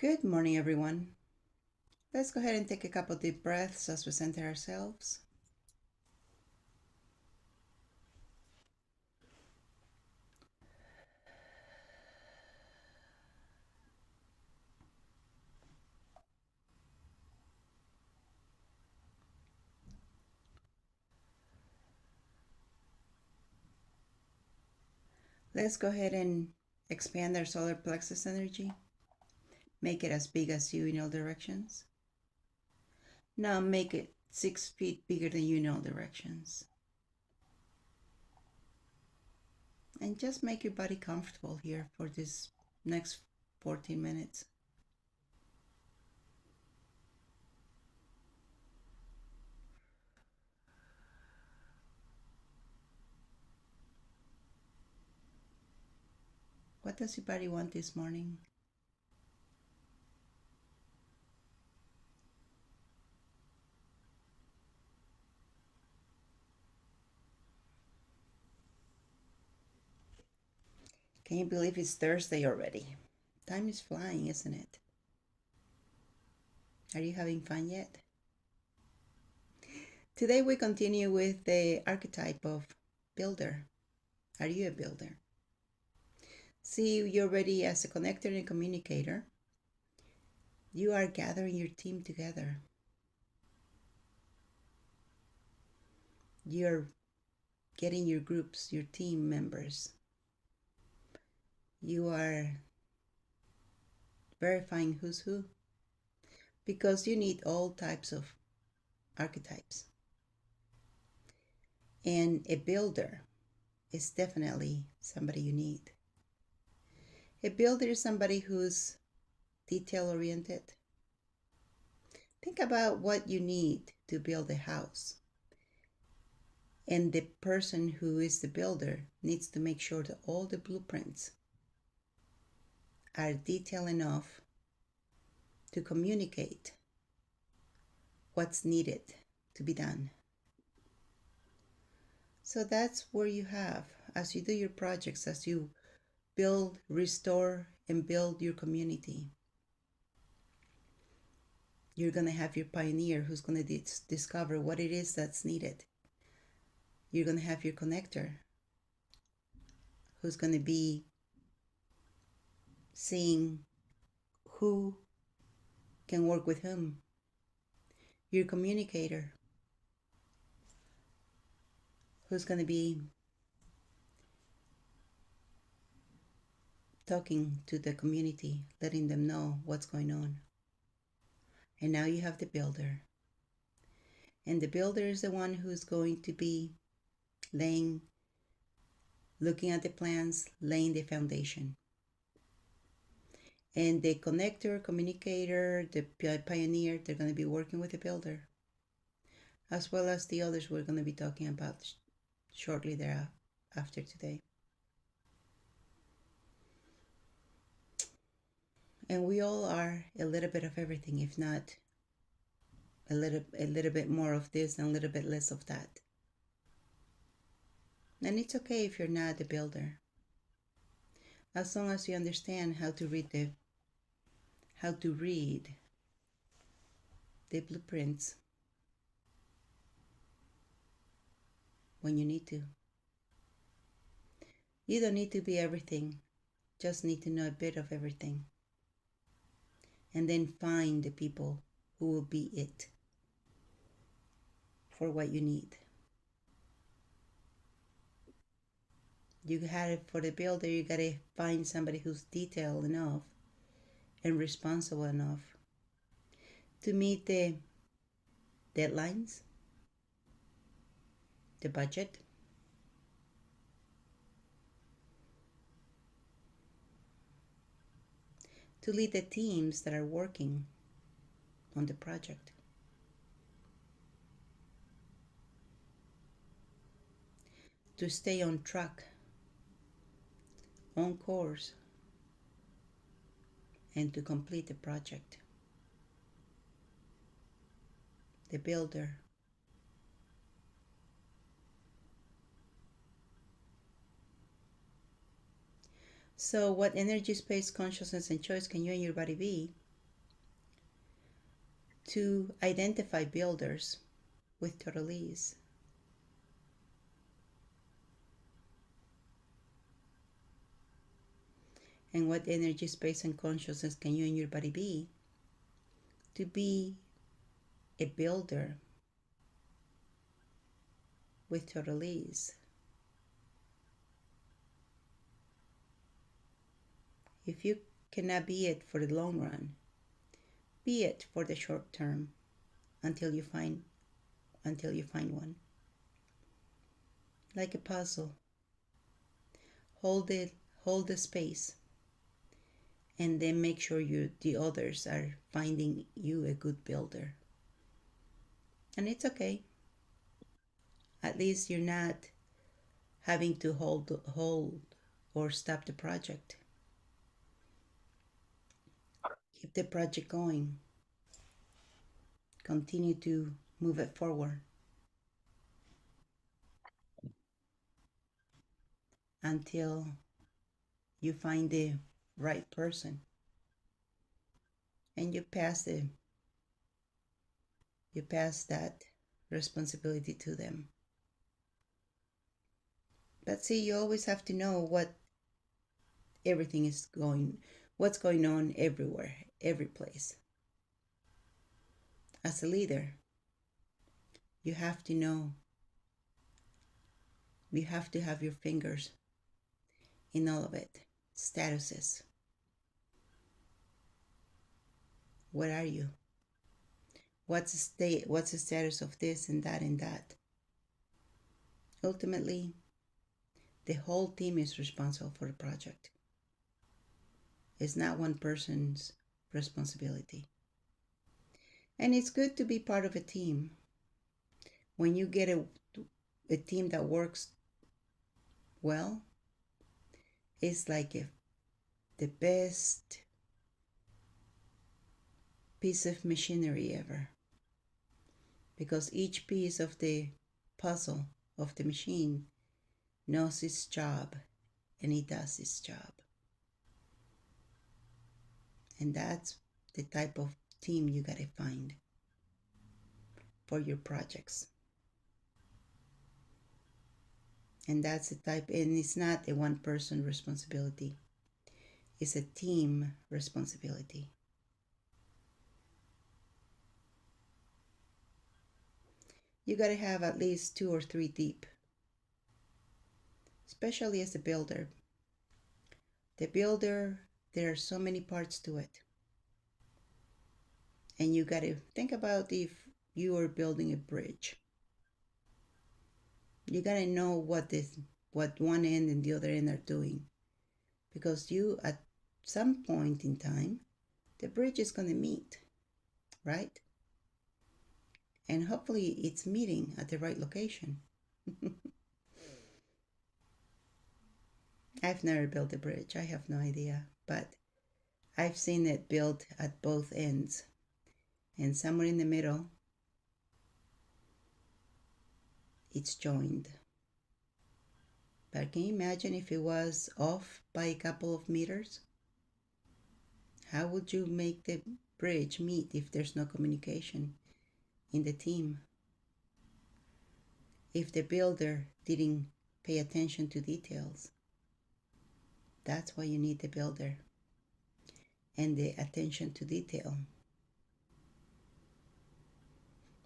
Good morning, everyone. Let's go ahead and take a couple deep breaths as we center ourselves. Let's go ahead and expand our solar plexus energy. Make it as big as you in all directions. Now make it 6 feet bigger than you in all directions. And just make your body comfortable here for this next 14 minutes. What does your body want this morning? Can you believe it's Thursday already? Time is flying, isn't it? Are you having fun yet? Today we continue with the archetype of builder. Are you a builder? See, you're ready as a connector and communicator. You are gathering your team together. You're getting your groups, your team members. You are verifying who's who because you need all types of archetypes. And a builder is definitely somebody you need. A builder is somebody who's detail oriented. Think about what you need to build a house. And the person who is the builder needs to make sure that all the blueprints are detailed enough to communicate what's needed to be done. So that's where you have, as you do your projects, as you build, restore, and build your community, you're going to have your pioneer who's going to discover what it is that's needed. You're going to have your connector who's going to be seeing who can work with whom. Your communicator who's going to be talking to the community, letting them know what's going on. And now you have the builder. And the builder is the one who's going to be looking at the plans, laying the foundation. And the connector, communicator, the pioneer, they're going to be working with the builder, as well as the others we're going to be talking about shortly thereafter today. And we all are a little bit of everything, if not a little bit more of this and a little bit less of that. And it's okay if you're not a builder, as long as you understand how to read the blueprints when you need to. You don't need to be everything, just need to know a bit of everything. And then find the people who will be it for what you need. You had it for the builder, you gotta find somebody who's detailed enough and responsible enough to meet the deadlines, the budget, to lead the teams that are working on the project, to stay on track, on course, and to complete the project. The builder. So what energy, space, consciousness, and choice can you and your body be to identify builders with total ease. And what energy, space, and consciousness can you and your body be to be a builder with total ease? If you cannot be it for the long run, be it for the short term until you find one. Like a puzzle. Hold the space, and then make sure the others are finding you a good builder. And it's okay. At least you're not having to hold or stop the project. Keep the project going. Continue to move it forward until you find the right person and you pass that responsibility to them. But see, you always have to know what's going on everywhere, every place. As a leader, you have to know, you have to have your fingers in all of it. Statuses. Where are you? What's the status of this and that and that? Ultimately, the whole team is responsible for the project. It's not one person's responsibility. And it's good to be part of a team. When you get a team that works well, it's like the best piece of machinery ever. Because each piece of the puzzle of the machine knows its job and it does its job. And that's the type of team you gotta find for your projects. And that's the type, and it's not a one person responsibility. It's a team responsibility. You gotta have at least 2 or 3 deep, especially as a builder. The builder, there are so many parts to it. And you gotta think about if you are building a bridge. You gotta know what one end and the other end are doing. Because at some point in time, the bridge is gonna meet, right? And hopefully it's meeting at the right location. I've never built a bridge. I have no idea. But I've seen it built at both ends. And somewhere in the middle, it's joined. But can you imagine if it was off by a couple of meters? How would you make the bridge meet if there's no communication in the team? If the builder didn't pay attention to details. That's why you need the builder and the attention to detail.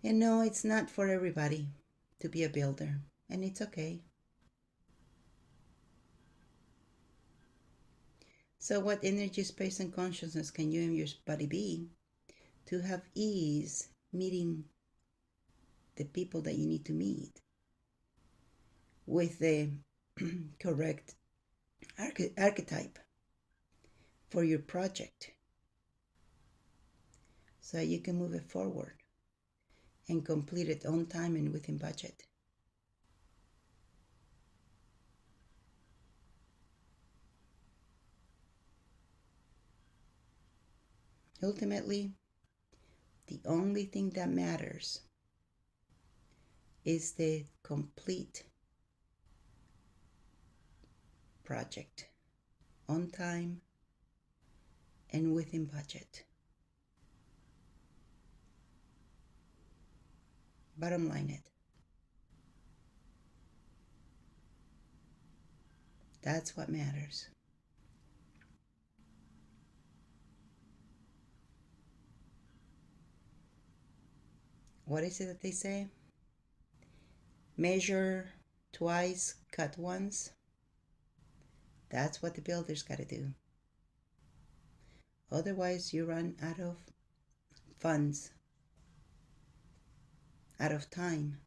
And no, it's not for everybody to be a builder, and it's okay. So what energy, space, and consciousness can you and your body be to have ease meeting the people that you need to meet with the correct archetype for your project so you can move it forward and complete it on time and within budget? Ultimately, the only thing that matters is the complete project on time and within budget. Bottom line it. That's what matters. What is it that they say? Measure twice, cut once. That's what the builders got to do. Otherwise, you run out of funds, out of time.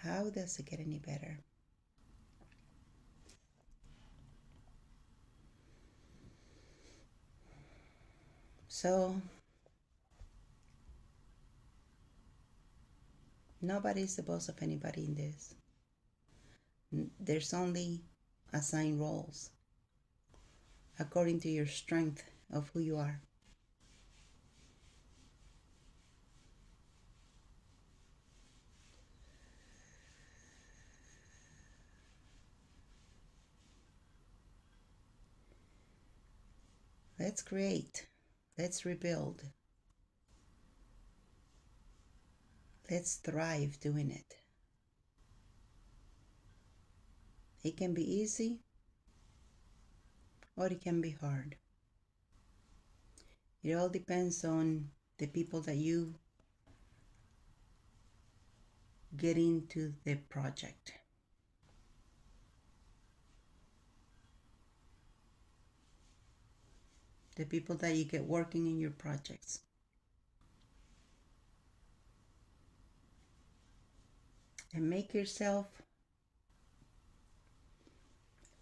How does it get any better? So, nobody's the boss of anybody in this. There's only assigned roles according to your strength of who you are. Let's create. Let's rebuild. Let's thrive doing it. It can be easy or it can be hard. It all depends on the people that you get into the project. The people that you get working in your projects. And make yourself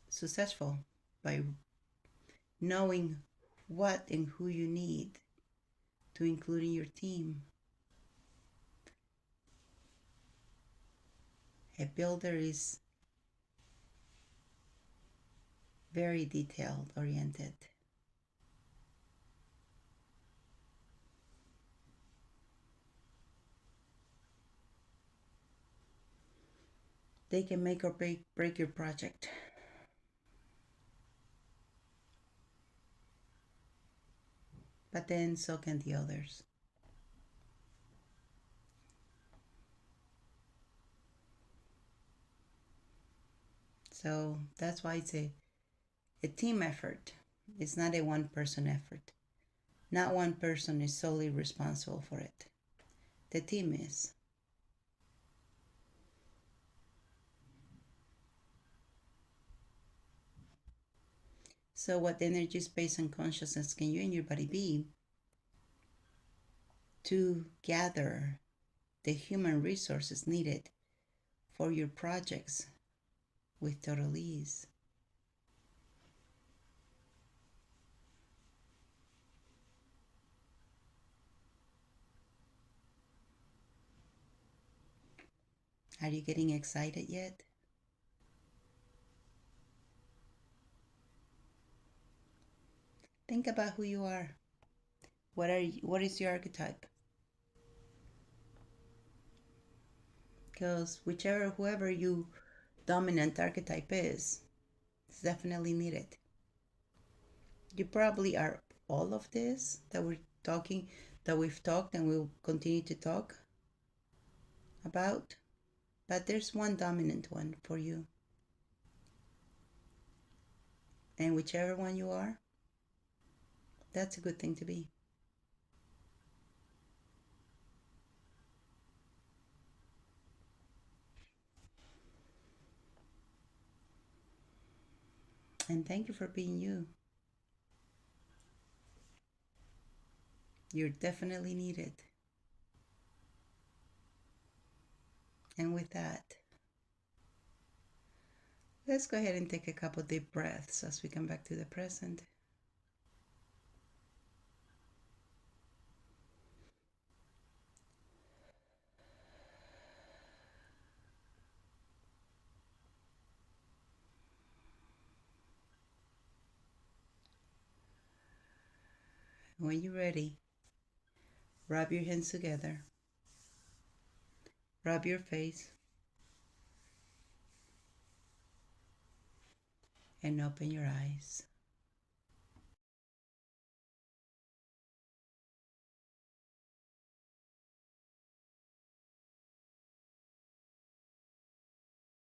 successful by knowing what and who you need to include in your team. A builder is very detailed oriented. They can make or break your project. But then so can the others. So that's why it's a team effort. It's not a one person effort. Not one person is solely responsible for it. The team is. So what energy, space, and consciousness can you and your body be to gather the human resources needed for your projects with total ease? Are you getting excited yet? Think about who you are. What is your archetype? Because whoever you dominant archetype is, it's definitely needed. You probably are all of this that we've talked and we'll continue to talk about, but there's one dominant one for you. And whichever one you are, that's a good thing to be. And thank you for being you. You're definitely needed. And with that, let's go ahead and take a couple deep breaths as we come back to the present. When you're ready, rub your hands together Rub your face and open your eyes.